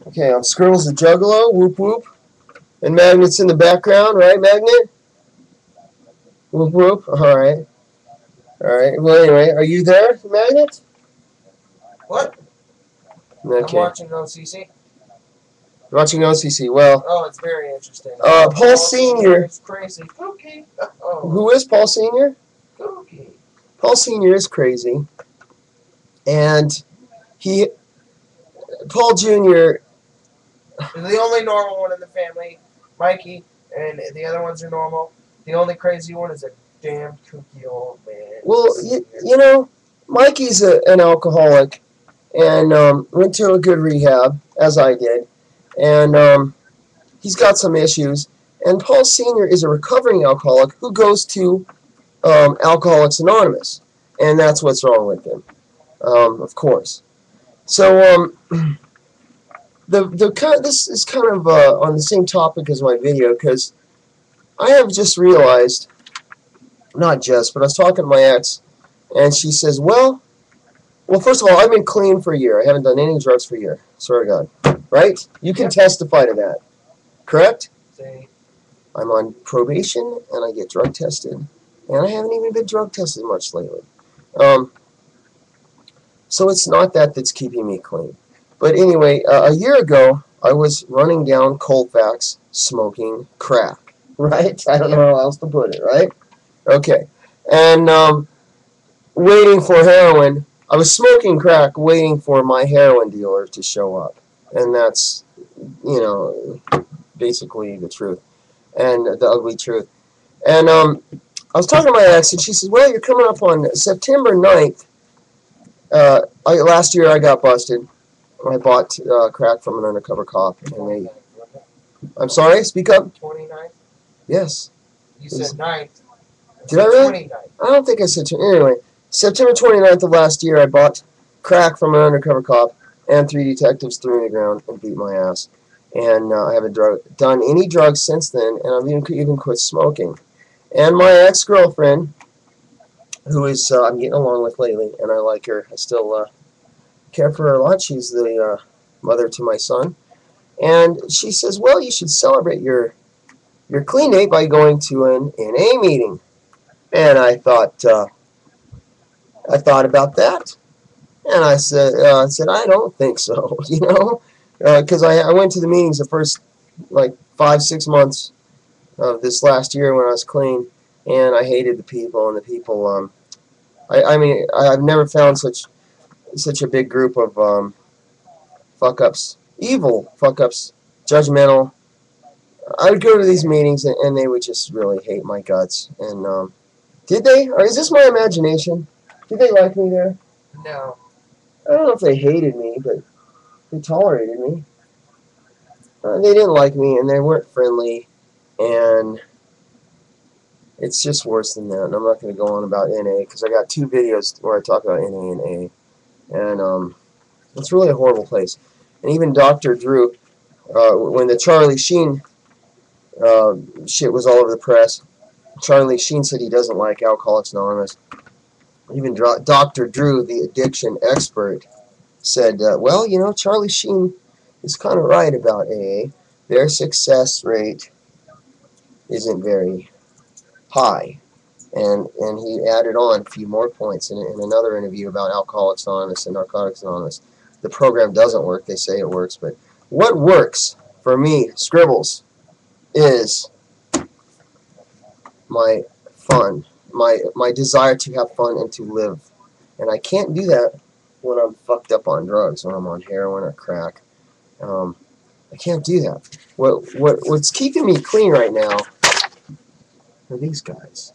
Okay, I'm Scribbles the Juggalo, whoop whoop. And Magnet's in the background, right, Magnet? Whoop whoop, alright. Alright, well anyway, are you there, Magnet? What? Okay. I'm watching OCC. You're watching OCC, well. Oh, it's very interesting. Paul Sr. is crazy. Kooky. Oh. Who is Paul Sr.? Kooky. Paul Sr. is crazy. And Paul Jr. The only normal one in the family, Mikey, and the other ones are normal. The only crazy one is a damn kooky old man. Well, you know, Mikey's an alcoholic and went to a good rehab, as I did. And he's got some issues. And Paul Sr. is a recovering alcoholic who goes to Alcoholics Anonymous. And that's what's wrong with him, of course. So this is kind of on the same topic as my video, because I have just realized, not just, but I was talking to my ex, and she says, well, first of all, I've been clean for a year. I haven't done any drugs for a year. Swear to God. Right? You can testify to that. Correct? See? I'm on probation, and I get drug tested. And I haven't even been drug tested much lately. So it's not that's keeping me clean. But anyway, a year ago, I was running down Colfax smoking crack. Right? I don't know how else to put it, right? Okay. And waiting for heroin. I was smoking crack waiting for my heroin dealer to show up. And that's, you know, basically the truth. And the ugly truth. And I was talking to my ex, and she said, well, you're coming up on September 9th. Last year I got busted. I bought crack from an undercover cop. And I'm sorry, speak up. 29th? Yes. You said 9th. Did I really? 29th. I don't think I said 29th. Anyway, September 29th of last year, I bought crack from an undercover cop, and 3 detectives threw me to the ground and beat my ass. And I haven't done any drugs since then, and I've even quit smoking. And my ex-girlfriend, who is I'm getting along with lately, and I like her. I still care for her a lot. She's the mother to my son. And she says, well, you should celebrate your clean date by going to an NA meeting. And I thought about that. And I said, I don't think so, you know, because I went to the meetings the first, like, 5-6 months of this last year when I was clean, and I hated the people, and the people, I mean, I've never found such a big group of fuck-ups, evil fuck-ups, judgmental. I would go to these meetings, and they would just really hate my guts. And did they? Or is this my imagination? Did they like me there? No. I don't know if they hated me, but they tolerated me. They didn't like me, and they weren't friendly, and it's just worse than that. And I'm not going to go on about NA, because I got 2 videos where I talk about NA and A. And it's really a horrible place. And even Dr. Drew, when the Charlie Sheen shit was all over the press, Charlie Sheen said he doesn't like Alcoholics Anonymous. Even Dr. Drew, the addiction expert, said, well, you know, Charlie Sheen is kind of right about AA. Their success rate isn't very high. And he added on a few more points in another interview about Alcoholics Anonymous and Narcotics Anonymous. The program doesn't work. They say it works. But what works for me, Scribbles, is my fun. My desire to have fun and to live. And I can't do that when I'm fucked up on drugs, when I'm on heroin or crack. I can't do that. What's keeping me clean right now are these guys.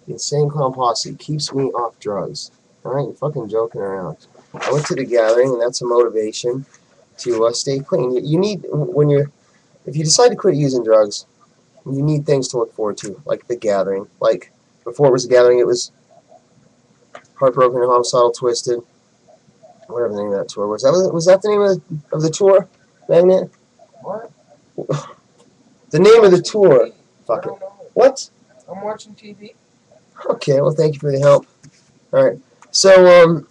The Insane Clown Posse keeps me off drugs. I ain't fucking joking around. I went to the gathering, and that's a motivation to stay clean. You need, if you decide to quit using drugs, you need things to look forward to, like the gathering. Like, before it was a gathering, it was Heartbroken and Homicidal Twisted. Whatever the name of that tour was. Was that the name of the tour, Magnet? What? The name of the tour. Fuck it. What? I'm watching TV. Okay, well, thank you for the help. Alright. So,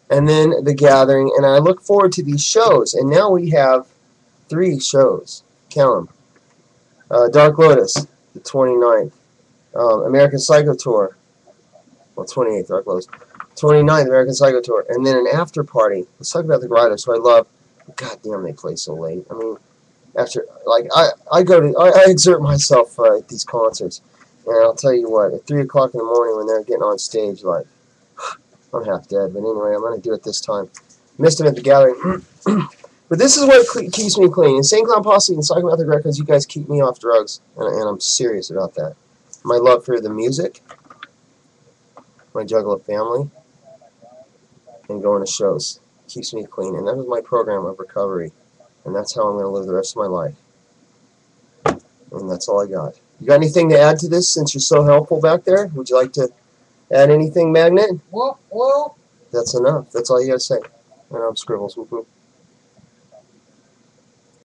and then the gathering, and I look forward to these shows. And now we have 3 shows. Count them. Dark Lotus, the 29th. American Psycho Tour. Well, 28th, Dark Lotus. 29th, American Psycho Tour. And then an after party. The Psychopathic Riders, who I love. God damn, they play so late. I mean, after, like, I exert myself at these concerts. And I'll tell you what, at 3 o'clock in the morning when they're getting on stage, like, I'm half dead. But anyway, I'm going to do it this time. Missed them at the gathering. But this is what keeps me clean. Insane Clown Posse and Psychopathic Records, you guys keep me off drugs. And I'm serious about that. My love for the music, my juggle of family, and going to shows keeps me clean. And that is my program of recovery. And that's how I'm going to live the rest of my life. And that's all I got. You got anything to add to this since you're so helpful back there? Would you like to add anything, Magnet? Whoop, whoop. That's enough. That's all you got to say. And I'm Scribbles. Whoop, whoop.